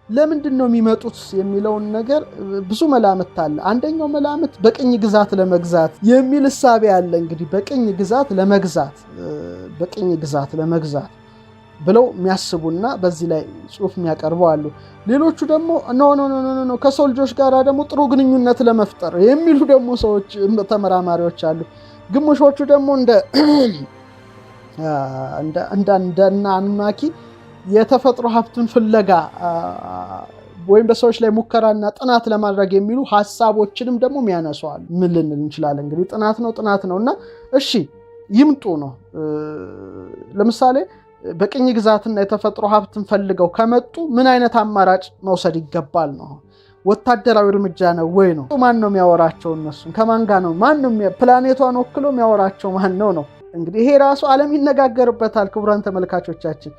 ለምንድነው የሚመጡት የሚለውን ነገር ብዙ መላምት አለ። አንደኛው መላምት በቅኝ ግዛት ለመግዛት የሚል እሳቤ አለ። እንግዲህ በቅኝ ግዛት ለመግዛት ብለው የሚያስቡና በዚህ ላይ ጽሑፍ የሚያቀርቡ አሉ። ሌሎቹ ደግሞ ኖ ከሰው ልጆች ጋር ደግሞ ጥሩ ግንኙነት ለመፍጠር የሚሉ ደግሞ ሰዎች ተመራማሪዎች አሉ። ግማሾቹ ደግሞ እንደ አኑናኪ የተፈጥሮ ሀብትን ፍለጋ ወይም በሰዎች ላይ ሙከራና ጥናት ለማድረግ የሚሉ ሐሳቦችንም ደግሞ የሚያነሷል። ምን ልንል እንችላለን? እንግዲህ ጥናት ነውና እሺ ይምጡ ነው። ለምሳሌ በቅኝ ግዛትና የተፈጥሮ ሀብትን ፈልገው ከመጡ ምን አይነት አማራጭ መውሰድ ይገባል ነው? ወታደራዊ እርምጃ ነው ወይ ነው? ማን ነው የሚያወራቸው? እነሱን ከማን ጋር ነው? ማን ነው ፕላኔቷን ወክሎ የሚያወራቸው? ማን ነው? እንግዲህ ይሄ ራሱ ዓለም ይነጋገርበታል። ክቡራን ተመልካቾቻችን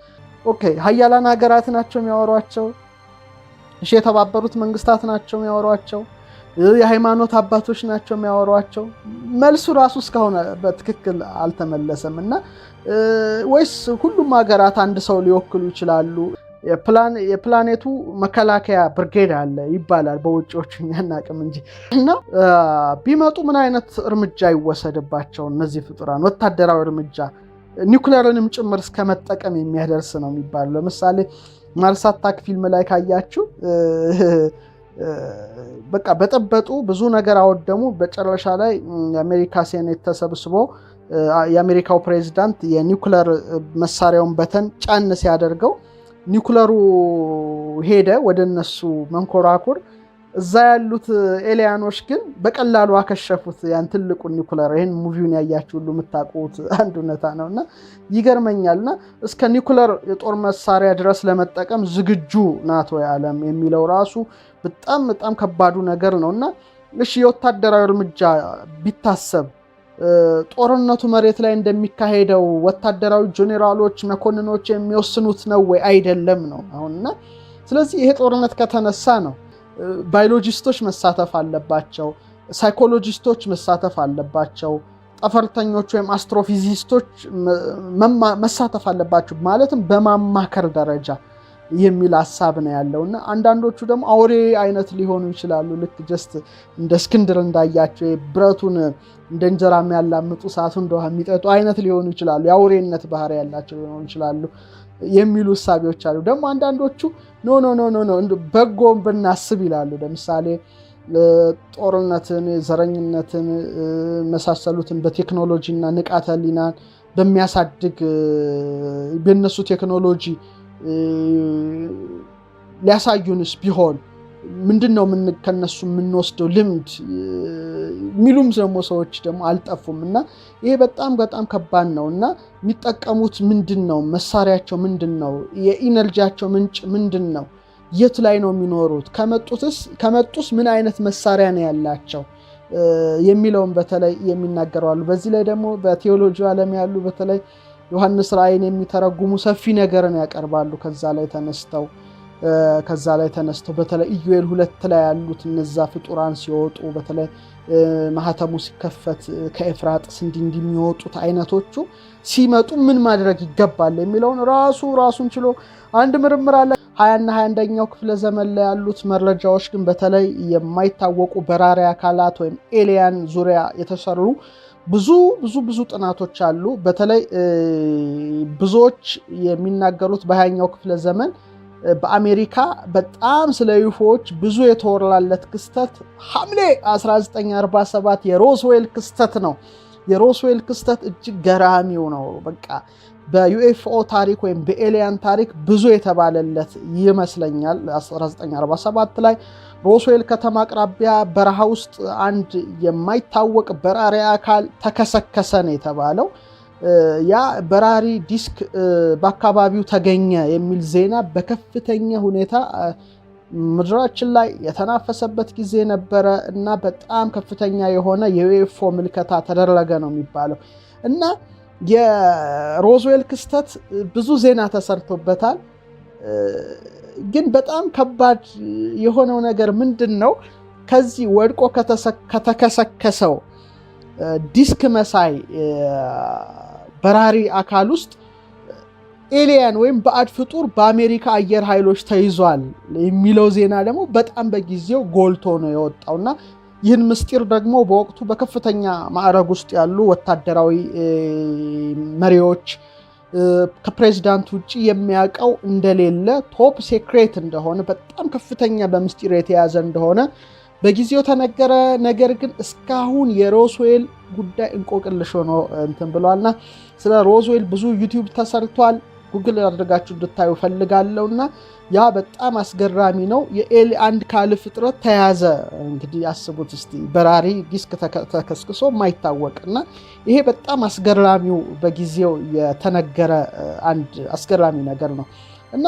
ኦኬ፣ ሀያላን ሀገራት ናቸው የሚያወሯቸው? እሺ፣ የተባበሩት መንግስታት ናቸው የሚያወሯቸው? የሃይማኖት አባቶች ናቸው የሚያወሯቸው? መልሱ ራሱ እስካሁን በትክክል አልተመለሰም እና ወይስ ሁሉም ሀገራት አንድ ሰው ሊወክሉ ይችላሉ? የፕላኔቱ መከላከያ ብርጌድ አለ ይባላል በውጪዎቹ፣ እኛ አናውቅም እንጂ። እና ቢመጡ ምን አይነት እርምጃ ይወሰድባቸው እነዚህ ፍጡራን? ወታደራዊ እርምጃ ኒውክሌርንም ጭምር እስከ መጠቀም የሚያደርስ ነው የሚባለው። ለምሳሌ ማርስ አታክ ፊልም ላይ ካያችሁ በቃ በጠበጡ ብዙ ነገር አወደሙ። በጨረሻ ላይ የአሜሪካ ሴኔት ተሰብስቦ የአሜሪካው ፕሬዚዳንት የኒውክሌር መሳሪያውን በተን ጫን ሲያደርገው ኒውክሌሩ ሄደ ወደ እነሱ መንኮራኩር። እዛ ያሉት ኤሊያኖች ግን በቀላሉ አከሸፉት ያን ትልቁ ኒውክሌር። ይህን ሙቪውን ያያችሁ ሁሉ የምታውቁት አንድ እውነታ ነውና ይገርመኛልና እስከ ኒውክሌር የጦር መሳሪያ ድረስ ለመጠቀም ዝግጁ ናት ወይ ዓለም የሚለው ራሱ በጣም ከባዱ ነገር ነውና እሺ የወታደራዊ እርምጃ ቢታሰብ ጦርነቱ መሬት ላይ እንደሚካሄደው ወታደራዊ ጄኔራሎች መኮንኖች የሚወስኑት ነው ወይ? አይደለም ነው አሁንና። ስለዚህ ይሄ ጦርነት ከተነሳ ነው ባዮሎጂስቶች መሳተፍ አለባቸው፣ ሳይኮሎጂስቶች መሳተፍ አለባቸው፣ ጠፈርተኞች ወይም አስትሮፊዚስቶች መሳተፍ አለባቸው፣ ማለትም በማማከር ደረጃ የሚል ሐሳብ ነው ያለውና አንዳንዶቹ ደግሞ አውሬ አይነት ሊሆኑ ይችላሉ። ልክ ጀስት እንደ እስክንድር እንዳያቸው ብረቱን እንደ እንጀራ የሚያላምጡ ሰዓቱን እንደውሃ የሚጠጡ አይነት ሊሆኑ ይችላሉ። የአውሬነት ባህሪ ያላቸው ሊሆኑ ይችላሉ የሚሉ ሐሳቦች አሉ። ደግሞ አንዳንዶቹ ኖ በጎም ብናስብ ይላሉ። ለምሳሌ ጦርነትን፣ ዘረኝነትን መሳሰሉትን በቴክኖሎጂና ንቃተ ህሊናን በሚያሳድግ በእነሱ ቴክኖሎጂ ሊያሳዩንስ ቢሆን ምንድነው ከነሱ የምንወስደው ልምድ ሚሉም ደግሞ ሰዎች ደግሞ አልጠፉም እና ይሄ በጣም ከባድ ነው እና የሚጠቀሙት ምንድነው? መሳሪያቸው ምንድነው? የኢነርጂያቸው ምንጭ ምንድነው? የት ላይ ነው የሚኖሩት? ከመጡስ ምን አይነት መሳሪያ ነው ያላቸው የሚለውን በተለይ የሚናገራሉ። በዚህ ላይ ደግሞ በቴዎሎጂ ዓለም ያሉ በተለይ ዮሐንስ ራእይን የሚተረጉሙ ሰፊ ነገርን ያቀርባሉ። ከዛ ላይ ተነስተው በተለይ ኢዩኤል 2 ላይ ያሉት እነዛ ፍጡራን ሲወጡ በተለይ ማህተሙ ሲከፈት ከኤፍራጥስ እንደሚወጡት አይነቶቹ ሲመጡ ምን ማድረግ ይገባል የሚለውን ራሱን ችሎ አንድ ምርምር አለ። 20 እና 21ኛው ክፍለ ዘመን ላይ ያሉት መረጃዎች ግን በተለይ የማይታወቁ በራሪ አካላት ወይም ኤሊያን ዙሪያ የተሰሩ ብዙ ጥናቶች አሉ። በተለይ ብዙዎች የሚናገሩት በ20ኛው ክፍለ ዘመን በአሜሪካ በጣም ስለ ዩፎዎች ብዙ የተወራለት ክስተት ሐምሌ 1947 የሮስዌል ክስተት ነው። የሮስዌል ክስተት እጅግ ገራሚው ነው። በቃ በዩኤፍኦ ታሪክ ወይም በኤሊያን ታሪክ ብዙ የተባለለት ይመስለኛል። 1947 ላይ ሮስዌል ከተማ አቅራቢያ በረሃ ውስጥ አንድ የማይታወቅ በራሪ አካል ተከሰከሰ ነው የተባለው። ያ በራሪ ዲስክ በአካባቢው ተገኘ የሚል ዜና በከፍተኛ ሁኔታ ምድራችን ላይ የተናፈሰበት ጊዜ ነበረ እና በጣም ከፍተኛ የሆነ የዩኤፍኦ ምልከታ ተደረገ ነው የሚባለው እና የሮስዌል ክስተት ብዙ ዜና ተሰርቶበታል። ግን በጣም ከባድ የሆነው ነገር ምንድን ነው? ከዚህ ወድቆ ከተከሰከሰው ዲስክ መሳይ በራሪ አካል ውስጥ ኤሊያን ወይም ባዕድ ፍጡር በአሜሪካ አየር ኃይሎች ተይዟል የሚለው ዜና ደግሞ በጣም በጊዜው ጎልቶ ነው የወጣውና ይህን ምስጢር ደግሞ በወቅቱ በከፍተኛ ማዕረግ ውስጥ ያሉ ወታደራዊ መሪዎች ከፕሬዝዳንት ውጪ የሚያውቀው እንደሌለ ቶፕ ሴክሬት እንደሆነ በጣም ከፍተኛ በምስጢር የተያዘ እንደሆነ በጊዜው ተነገረ። ነገር ግን እስካሁን የሮዝዌል ጉዳይ እንቆቅልሽ ሆኖ እንትን ብሏልና ስለ ሮዝዌል ብዙ ዩቲዩብ ተሰርቷል። ጉግል አድርጋችሁ እንድታዩ ፈልጋለሁና ያ በጣም አስገራሚ ነው። አንድ ካል ፍጥረት ተያዘ። እንግዲህ አስቡት እስቲ በራሪ ዲስክ ተከስክሶ የማይታወቅና ይሄ በጣም አስገራሚው በጊዜው የተነገረ አንድ አስገራሚ ነገር ነው እና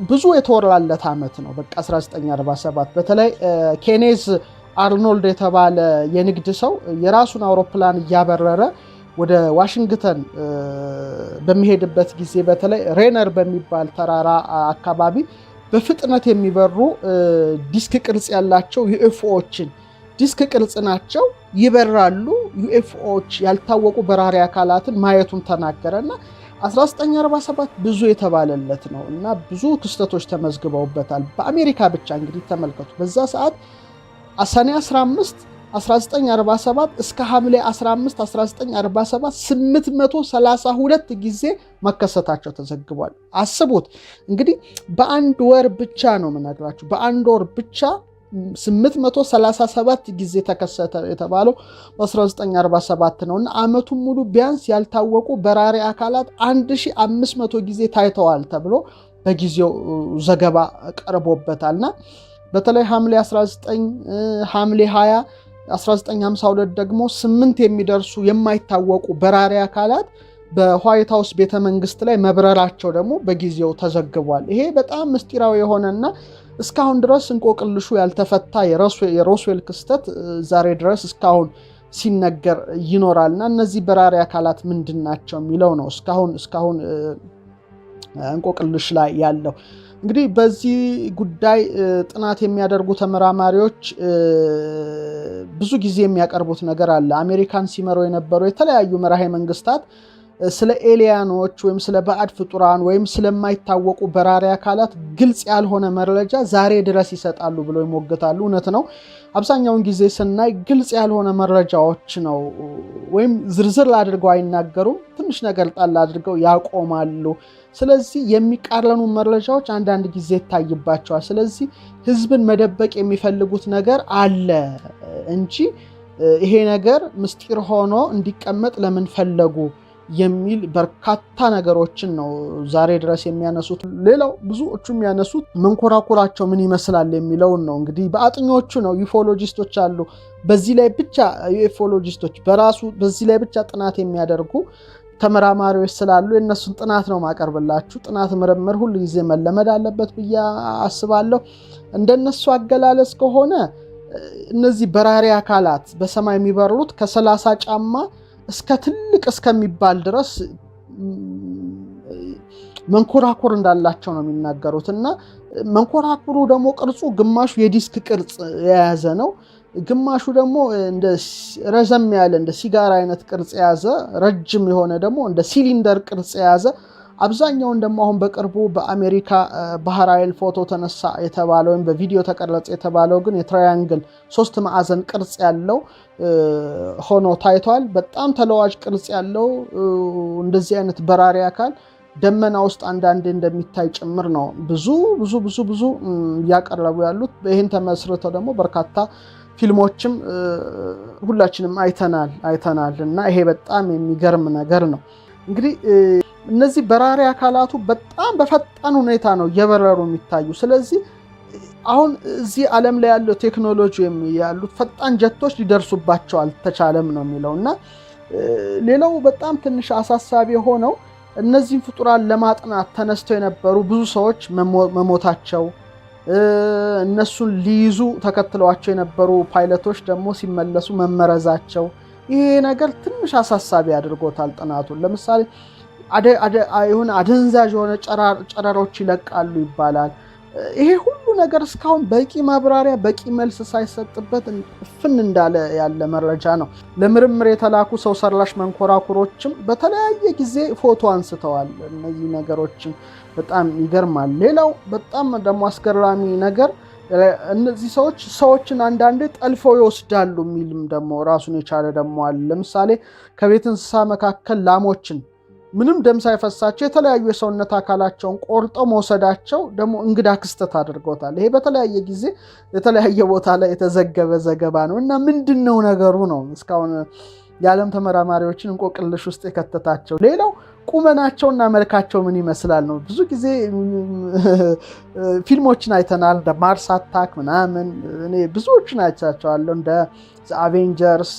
ብዙ የተወራለት ዓመት ነው። በቃ 1947 በተለይ ኬኔዝ አርኖልድ የተባለ የንግድ ሰው የራሱን አውሮፕላን እያበረረ ወደ ዋሽንግተን በሚሄድበት ጊዜ በተለይ ሬነር በሚባል ተራራ አካባቢ በፍጥነት የሚበሩ ዲስክ ቅርጽ ያላቸው ዩኤፍኦዎችን ዲስክ ቅርጽ ናቸው ይበራሉ። ዩኤፍኦዎች ያልታወቁ በራሪ አካላትን ማየቱን ተናገረና 1947 ብዙ የተባለለት ነው እና ብዙ ክስተቶች ተመዝግበውበታል። በአሜሪካ ብቻ እንግዲህ ተመልከቱ። በዛ ሰዓት ሰኔ 15 1947 እስከ ሐምሌ 15 1947 832 ጊዜ መከሰታቸው ተዘግቧል። አስቡት እንግዲህ በአንድ ወር ብቻ ነው የምነግራችሁ። በአንድ ወር ብቻ 837 ጊዜ ተከሰተ የተባለው በ1947 ነው እና ዓመቱን ሙሉ ቢያንስ ያልታወቁ በራሪ አካላት 1500 ጊዜ ታይተዋል ተብሎ በጊዜው ዘገባ ቀርቦበታልና በተለይ ሐምሌ 19 ሐምሌ 20 1952 ደግሞ 8 የሚደርሱ የማይታወቁ በራሪ አካላት በዋይት ሃውስ ቤተመንግስት ላይ መብረራቸው ደግሞ በጊዜው ተዘግቧል። ይሄ በጣም ምስጢራዊ የሆነና እስካሁን ድረስ እንቆቅልሹ ያልተፈታ የሮዝዌል ክስተት ዛሬ ድረስ እስካሁን ሲነገር ይኖራልና እነዚህ በራሪ አካላት ምንድናቸው የሚለው ነው እስካሁን እንቆቅልሽ ላይ ያለው። እንግዲህ በዚህ ጉዳይ ጥናት የሚያደርጉ ተመራማሪዎች ብዙ ጊዜ የሚያቀርቡት ነገር አለ። አሜሪካን ሲመሩ የነበሩ የተለያዩ መራሄ መንግስታት ስለ ኤሊያኖች ወይም ስለ ባዕድ ፍጡራን ወይም ስለማይታወቁ በራሪ አካላት ግልጽ ያልሆነ መረጃ ዛሬ ድረስ ይሰጣሉ ብለው ይሞግታሉ። እውነት ነው። አብዛኛውን ጊዜ ስናይ ግልጽ ያልሆነ መረጃዎች ነው ወይም ዝርዝር አድርገው አይናገሩም። ትንሽ ነገር ጣል አድርገው ያቆማሉ። ስለዚህ የሚቃረኑ መረጃዎች አንዳንድ ጊዜ ይታይባቸዋል። ስለዚህ ህዝብን መደበቅ የሚፈልጉት ነገር አለ እንጂ ይሄ ነገር ምስጢር ሆኖ እንዲቀመጥ ለምን ፈለጉ የሚል በርካታ ነገሮችን ነው ዛሬ ድረስ የሚያነሱት። ሌላው ብዙዎቹ የሚያነሱት መንኮራኩራቸው ምን ይመስላል የሚለውን ነው። እንግዲህ በአጥኞቹ ነው። ዩፎሎጂስቶች አሉ። በዚህ ላይ ብቻ ዩፎሎጂስቶች በዚህ ላይ ብቻ ጥናት የሚያደርጉ ተመራማሪዎች ስላሉ የእነሱን ጥናት ነው ማቀርብላችሁ። ጥናት ምርምር ሁሉ ጊዜ መለመድ አለበት ብዬ አስባለሁ። እንደነሱ አገላለጽ ከሆነ እነዚህ በራሪ አካላት በሰማይ የሚበሩት ከ30 ጫማ እስከ ትልቅ እስከሚባል ድረስ መንኮራኩር እንዳላቸው ነው የሚናገሩት እና መንኮራኩሩ ደግሞ ቅርጹ ግማሹ የዲስክ ቅርጽ የያዘ ነው፣ ግማሹ ደግሞ እንደ ረዘም ያለ እንደ ሲጋራ አይነት ቅርጽ የያዘ፣ ረጅም የሆነ ደግሞ እንደ ሲሊንደር ቅርጽ የያዘ። አብዛኛውን ደግሞ አሁን በቅርቡ በአሜሪካ ባህር ኃይል ፎቶ ተነሳ የተባለው ወይም በቪዲዮ ተቀረጸ የተባለው ግን የትራያንግል 3 ማዕዘን ቅርጽ ያለው ሆኖ ታይቷል። በጣም ተለዋጭ ቅርጽ ያለው እንደዚህ አይነት በራሪ አካል ደመና ውስጥ አንዳንዴ እንደሚታይ ጭምር ነው ብዙ እያቀረቡ ያሉት። ይህን ተመስርተው ደግሞ በርካታ ፊልሞችም ሁላችንም አይተናል እና ይሄ በጣም የሚገርም ነገር ነው። እንግዲህ እነዚህ በራሪ አካላቱ በጣም በፈጣን ሁኔታ ነው እየበረሩ የሚታዩ። ስለዚህ አሁን እዚህ ዓለም ላይ ያለው ቴክኖሎጂ ያሉት ፈጣን ጀቶች ሊደርሱባቸው አልተቻለም ነው የሚለው እና ሌላው በጣም ትንሽ አሳሳቢ ሆነው እነዚህን ፍጡራን ለማጥናት ተነስተው የነበሩ ብዙ ሰዎች መሞታቸው፣ እነሱን ሊይዙ ተከትለዋቸው የነበሩ ፓይለቶች ደግሞ ሲመለሱ መመረዛቸው፣ ይሄ ነገር ትንሽ አሳሳቢ አድርጎታል ጥናቱን። ለምሳሌ የሆነ አደንዛዥ የሆነ ጨረሮች ይለቃሉ ይባላል። ይሄ ሁሉ ነገር እስካሁን በቂ ማብራሪያ በቂ መልስ ሳይሰጥበት ፍን እንዳለ ያለ መረጃ ነው። ለምርምር የተላኩ ሰው ሰራሽ መንኮራኩሮችም በተለያየ ጊዜ ፎቶ አንስተዋል። እነዚህ ነገሮችን በጣም ይገርማል። ሌላው በጣም ደግሞ አስገራሚ ነገር እነዚህ ሰዎችን አንዳንዴ ጠልፈው ይወስዳሉ የሚልም ደግሞ ራሱን የቻለ ደግሞ አለ። ለምሳሌ ከቤት እንስሳ መካከል ላሞችን ምንም ደም ሳይፈሳቸው የተለያዩ የሰውነት አካላቸውን ቆርጠው መውሰዳቸው ደግሞ እንግዳ ክስተት አድርገውታል። ይሄ በተለያየ ጊዜ የተለያየ ቦታ ላይ የተዘገበ ዘገባ ነው እና ምንድነው ነገሩ ነው እስካሁን የዓለም ተመራማሪዎችን እንቆቅልሽ ውስጥ የከተታቸው። ሌላው ቁመናቸውና መልካቸው ምን ይመስላል ነው። ብዙ ጊዜ ፊልሞችን አይተናል፣ እንደ ማርስ አታክ ምናምን፣ እኔ ብዙዎችን አይቻቸዋለሁ፣ እንደ አቬንጀርስ፣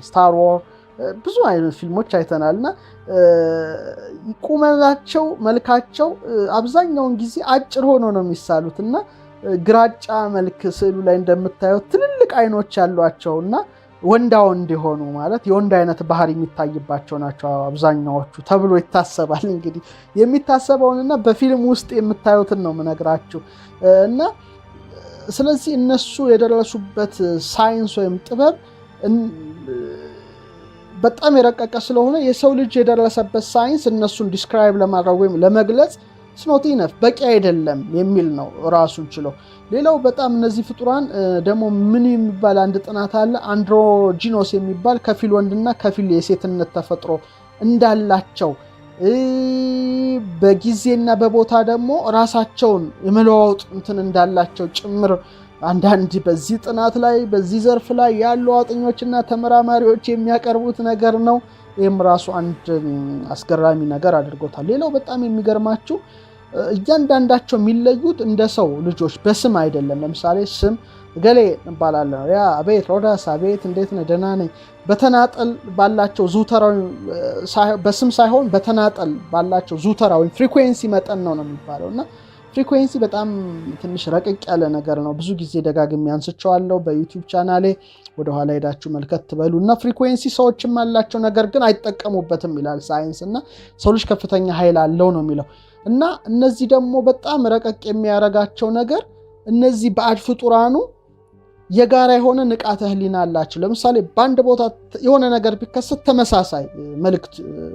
ስታር ዋር፣ ብዙ አይነት ፊልሞች አይተናል እና ቁመናቸው መልካቸው አብዛኛውን ጊዜ አጭር ሆኖ ነው የሚሳሉት እና ግራጫ መልክ ስዕሉ ላይ እንደምታዩት ትልልቅ አይኖች ያሏቸው እና ወንዳ ወንድ የሆኑ ማለት የወንድ አይነት ባህሪ የሚታይባቸው ናቸው አብዛኛዎቹ ተብሎ ይታሰባል። እንግዲህ የሚታሰበውንና በፊልም ውስጥ የምታዩትን ነው የምነግራችሁ እና ስለዚህ እነሱ የደረሱበት ሳይንስ ወይም ጥበብ በጣም የረቀቀ ስለሆነ የሰው ልጅ የደረሰበት ሳይንስ እነሱን ዲስክራይብ ለማድረግ ወይም ለመግለጽ ስኖት ኢነፍ በቂ አይደለም የሚል ነው ራሱን ችሎ። ሌላው በጣም እነዚህ ፍጡራን ደግሞ ምን የሚባል አንድ ጥናት አለ፣ አንድሮጂኖስ የሚባል ከፊል ወንድና ከፊል የሴትነት ተፈጥሮ እንዳላቸው በጊዜና በቦታ ደግሞ ራሳቸውን የመለዋወጥ እንትን እንዳላቸው ጭምር አንዳንድ በዚህ ጥናት ላይ በዚህ ዘርፍ ላይ ያሉ አጥኞችና ተመራማሪዎች የሚያቀርቡት ነገር ነው። ይህም ራሱ አንድ አስገራሚ ነገር አድርጎታል። ሌላው በጣም የሚገርማችሁ እያንዳንዳቸው የሚለዩት እንደ ሰው ልጆች በስም አይደለም። ለምሳሌ ስም ገሌ እንባላለን፣ ያ አቤት ሮዳስ፣ አቤት እንዴት ነህ ደህና ነኝ። በተናጠል ባላቸው ዙተራዊ በስም ሳይሆን በተናጠል ባላቸው ዙተራዊ ፍሪኩዌንሲ መጠን ነው የሚባለው እና ፍሪኩዌንሲ በጣም ትንሽ ረቀቅ ያለ ነገር ነው። ብዙ ጊዜ ደጋግሜ አንስቼዋለሁ በዩቲዩብ ቻናሌ፣ ወደኋላ ሄዳችሁ መልከት ትበሉ እና ፍሪኩዌንሲ ሰዎችም አላቸው ነገር ግን አይጠቀሙበትም ይላል ሳይንስ እና ሰው ልጅ ከፍተኛ ኃይል አለው ነው የሚለው እና እነዚህ ደግሞ በጣም ረቀቅ የሚያረጋቸው ነገር እነዚህ ባዕድ ፍጡራኑ የጋራ የሆነ ንቃተ ህሊና አላቸው። ለምሳሌ በአንድ ቦታ የሆነ ነገር ቢከሰት ተመሳሳይ መልእክት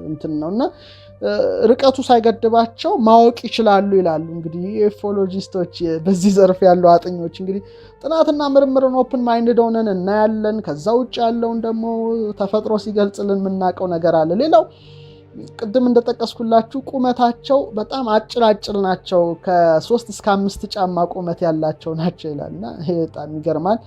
እንትን ነውና ርቀቱ ሳይገድባቸው ማወቅ ይችላሉ ይላሉ። እንግዲህ ዩፎሎጂስቶች በዚህ ዘርፍ ያሉ አጥኞች እንግዲህ ጥናትና ምርምርን ኦፕን ማይንድ ሆነን እናያለን። ከዛ ውጭ ያለውን ደግሞ ተፈጥሮ ሲገልጽልን የምናውቀው ነገር አለ። ሌላው ቅድም እንደጠቀስኩላችሁ ቁመታቸው በጣም አጭር ናቸው። ከ3 እስከ 5 ጫማ ቁመት ያላቸው ናቸው ይላልና ይሄ በጣም ይገርማል።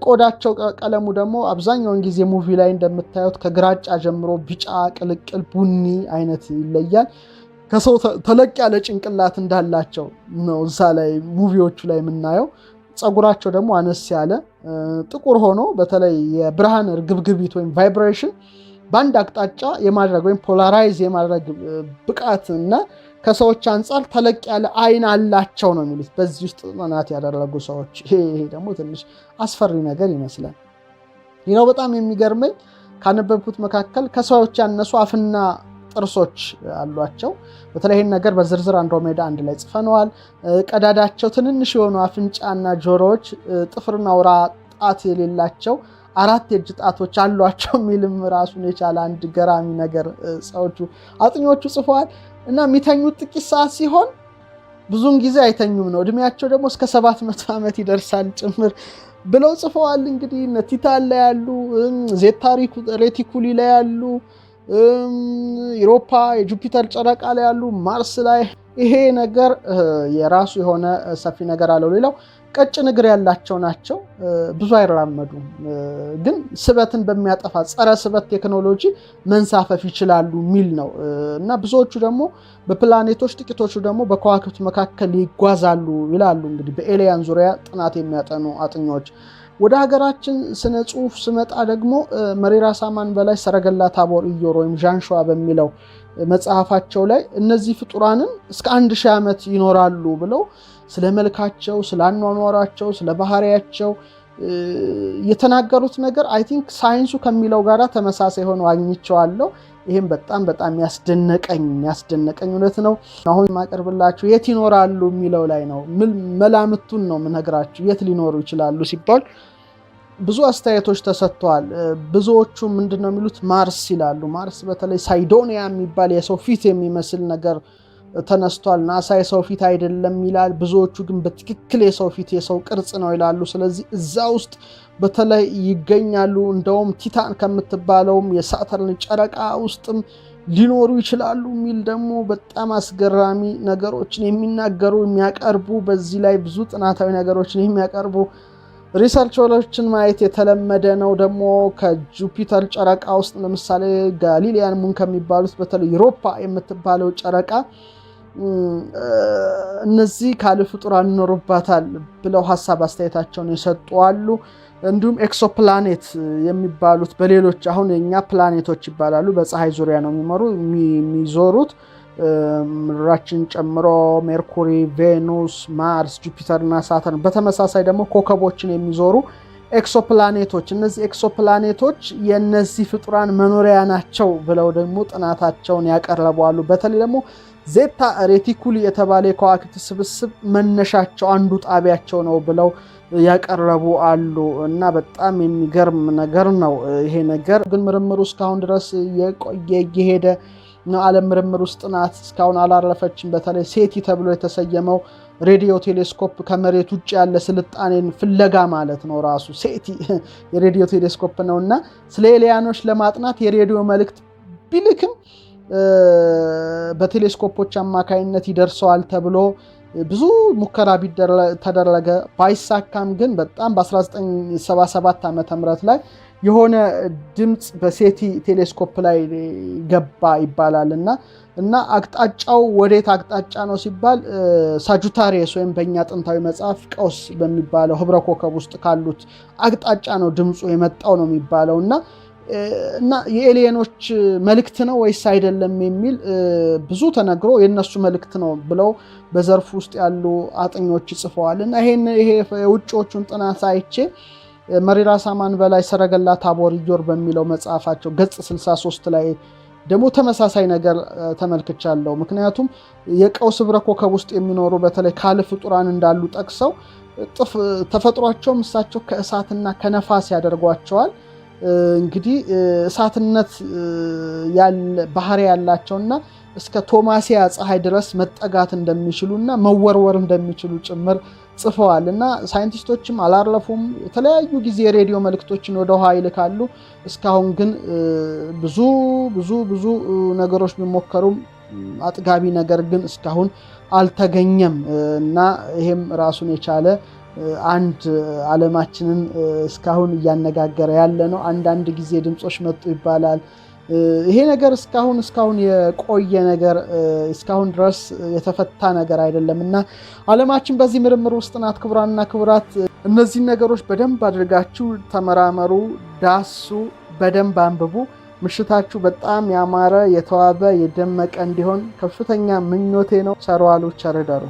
ቆዳቸው ቀለሙ ደግሞ አብዛኛውን ጊዜ ሙቪ ላይ እንደምታዩት ከግራጫ ጀምሮ ቢጫ፣ ቅልቅል፣ ቡኒ አይነት ይለያል። ከሰው ተለቅ ያለ ጭንቅላት እንዳላቸው ነው እዛ ላይ ሙቪዎቹ ላይ የምናየው። ፀጉራቸው ደግሞ አነስ ያለ ጥቁር ሆኖ በተለይ የብርሃን እርግብግቢት ወይም ቫይብሬሽን በአንድ አቅጣጫ የማድረግ ወይም ፖላራይዝ የማድረግ ብቃት እና ከሰዎች አንጻር ተለቅ ያለ አይን አላቸው ነው የሚሉት በዚህ ውስጥ ጥናት ያደረጉ ሰዎች። ይሄ ደግሞ ትንሽ አስፈሪ ነገር ይመስላል። ይሄው በጣም የሚገርመኝ ካነበብኩት መካከል ከሰዎች ያነሱ አፍና ጥርሶች አሏቸው። በተለይ ይሄን ነገር በዝርዝር አንድሮሜዳ አንድ ላይ ጽፈነዋል። ቀዳዳቸው ትንንሽ የሆኑ አፍንጫና ጆሮዎች፣ ጥፍርና አውራ ጣት የሌላቸው 4 የእጅ ጣቶች አሏቸው የሚልም ራሱን የቻለ አንድ ገራሚ ነገር ሰዎቹ አጥኞቹ ጽፈዋል። እና የሚተኙት ጥቂት ሰዓት ሲሆን ብዙውን ጊዜ አይተኙም ነው። እድሜያቸው ደግሞ እስከ 700 ዓመት ይደርሳል ጭምር ብለው ጽፈዋል። እንግዲህ ቲታን ላይ ያሉ፣ ዜታ ሬቲኩሊ ላይ ያሉ፣ ኢሮፓ የጁፒተር ጨረቃ ላይ ያሉ፣ ማርስ ላይ ይሄ ነገር የራሱ የሆነ ሰፊ ነገር አለው። ሌላው ቀጭን እግር ያላቸው ናቸው። ብዙ አይራመዱም፣ ግን ስበትን በሚያጠፋ ጸረ ስበት ቴክኖሎጂ መንሳፈፍ ይችላሉ የሚል ነው እና ብዙዎቹ ደግሞ በፕላኔቶች ጥቂቶቹ ደግሞ በከዋክብት መካከል ይጓዛሉ ይላሉ። እንግዲህ በኤሊያን ዙሪያ ጥናት የሚያጠኑ አጥኞች። ወደ ሀገራችን ስነ ጽሁፍ ስመጣ ደግሞ መሪራ ሳማን በላይ ሰረገላ ታቦር ኢዮር ወይም ዣንሸዋ በሚለው መጽሐፋቸው ላይ እነዚህ ፍጡራንን እስከ 1000 ዓመት ይኖራሉ ብለው ስለ መልካቸው፣ ስለ አኗኗራቸው፣ ስለ ባህሪያቸው የተናገሩት ነገር አይ ቲንክ ሳይንሱ ከሚለው ጋር ተመሳሳይ ሆኖ አግኝቼዋለሁ። ይሄም በጣም ያስደነቀኝ እውነት ነው። አሁን ማቀርብላችሁ የት ይኖራሉ የሚለው ላይ ነው። መላምቱን ነው የምነግራችሁ። የት ሊኖሩ ይችላሉ ሲባል ብዙ አስተያየቶች ተሰጥተዋል። ብዙዎቹ ምንድነው የሚሉት ማርስ ይላሉ። ማርስ በተለይ ሳይዶኒያ የሚባል የሰው ፊት የሚመስል ነገር ተነስቷል። ናሳ የሰው ፊት አይደለም ይላል። ብዙዎቹ ግን በትክክል የሰው ፊት የሰው ቅርጽ ነው ይላሉ። ስለዚህ እዛ ውስጥ በተለይ ይገኛሉ። እንደውም ቲታን ከምትባለውም የሳተርን ጨረቃ ውስጥም ሊኖሩ ይችላሉ የሚል ደግሞ በጣም አስገራሚ ነገሮችን የሚያቀርቡ በዚህ ላይ ብዙ ጥናታዊ ነገሮችን የሚያቀርቡ ሪሰርቾችን ማየት የተለመደ ነው። ደግሞ ከጁፒተር ጨረቃ ውስጥ ለምሳሌ ጋሊሊያን ሙን ከሚባሉት በተለይ ዩሮፓ የምትባለው ጨረቃ እነዚህ ካለ ፍጡራን ይኖሩባታል ብለው ሀሳብ አስተያየታቸውን የሰጡ አሉ። እንዲሁም ኤክሶፕላኔት የሚባሉት በሌሎች አሁን የኛ ፕላኔቶች ይባላሉ በፀሐይ ዙሪያ ነው የሚዞሩት ምድራችን ጨምሮ ሜርኩሪ፣ ቬኑስ፣ ማርስ፣ ጁፒተር እና ሳተርን በተመሳሳይ ደግሞ ኮከቦችን የሚዞሩ ኤክሶፕላኔቶች እነዚህ ኤክሶፕላኔቶች የነዚህ ፍጡራን መኖሪያ ናቸው ብለው ደግሞ ጥናታቸውን ያቀርባሉ። በተለይ ደግሞ ዜታ ሬቲኩሊ የተባለ የከዋክብት ስብስብ መነሻቸው አንዱ ጣቢያቸው ነው ብለው ያቀረቡ አሉ እና በጣም የሚገርም ነገር ነው። ይሄ ነገር ግን ምርምሩ እስካሁን ድረስ የሄደ ነው። ዓለም ምርምር ውስጥ ናት፣ እስካሁን አላረፈችም። በተለይ ሴቲ ተብሎ የተሰየመው ሬዲዮ ቴሌስኮፕ ከመሬት ውጭ ያለ ስልጣኔን ፍለጋ ማለት ነው። ራሱ ሴቲ የሬዲዮ ቴሌስኮፕ ነውና ስለ ኤሊያኖች ለማጥናት የሬዲዮ መልእክት ቢልክም በቴሌስኮፖች አማካይነት ይደርሰዋል ተብሎ ብዙ ሙከራ ተደረገ። ባይሳካም ግን በጣም በ1977 ዓመተ ምህረት ላይ የሆነ ድምጽ በሴቲ ቴሌስኮፕ ላይ ገባ ይባላል እና አቅጣጫው ወዴት አቅጣጫ ነው ሲባል ሳጁታሪየስ ወይም በእኛ ጥንታዊ መጽሐፍ ቀውስ በሚባለው ህብረ ኮከብ ውስጥ ካሉት አቅጣጫ ነው ድምፁ የመጣው ነው የሚባለው እና የኤሊየኖች መልእክት ነው ወይስ አይደለም የሚል ብዙ ተነግሮ የነሱ መልእክት ነው ብለው በዘርፍ ውስጥ ያሉ አጥኞች ጽፈዋል። እና ይሄ የውጭዎቹን ጥናት አይቼ መሪራ ሳማን በላይ ሰረገላ ታቦር ይጆር በሚለው መጽሐፋቸው ገጽ 63 ላይ ደግሞ ተመሳሳይ ነገር ተመልክቻለሁ። ምክንያቱም የቀውስ ህብረ ኮከብ ውስጥ የሚኖሩ በተለይ ካለ ፍጡራን እንዳሉ ጠቅሰው ተፈጥሯቸው እሳቸው ከእሳትና ከነፋስ ያደርጓቸዋል። እንግዲህ እሳትነት ባህሪ ያላቸውና እስከ ቶማሲያ ፀሐይ ድረስ መጠጋት እንደሚችሉና መወርወር እንደሚችሉ ጭምር ጽፈዋል። እና ሳይንቲስቶችም አላረፉም። የተለያዩ ጊዜ የሬዲዮ መልእክቶችን ወደ ውሃ ይልካሉ። እስካሁን ግን ብዙ ነገሮች ቢሞከሩም አጥጋቢ ነገር ግን እስካሁን አልተገኘም። እና ይሄም ራሱን የቻለ አንድ ዓለማችንን እስካሁን እያነጋገረ ያለ ነው። አንዳንድ ጊዜ ድምጾች መጡ ይባላል። ይሄ ነገር እስካሁን የቆየ ነገር እስካሁን ድረስ የተፈታ ነገር አይደለም እና ዓለማችን በዚህ ምርምር ውስጥ ናት። ክቡራንና ክቡራት እነዚህ ነገሮች በደንብ አድርጋችሁ ተመራመሩ፣ ዳሱ፣ በደንብ አንብቡ። ምሽታችሁ በጣም ያማረ የተዋበ የደመቀ እንዲሆን ከፍተኛ ምኞቴ ነው። ቸር ዋሉ፣ ቸር እደሩ።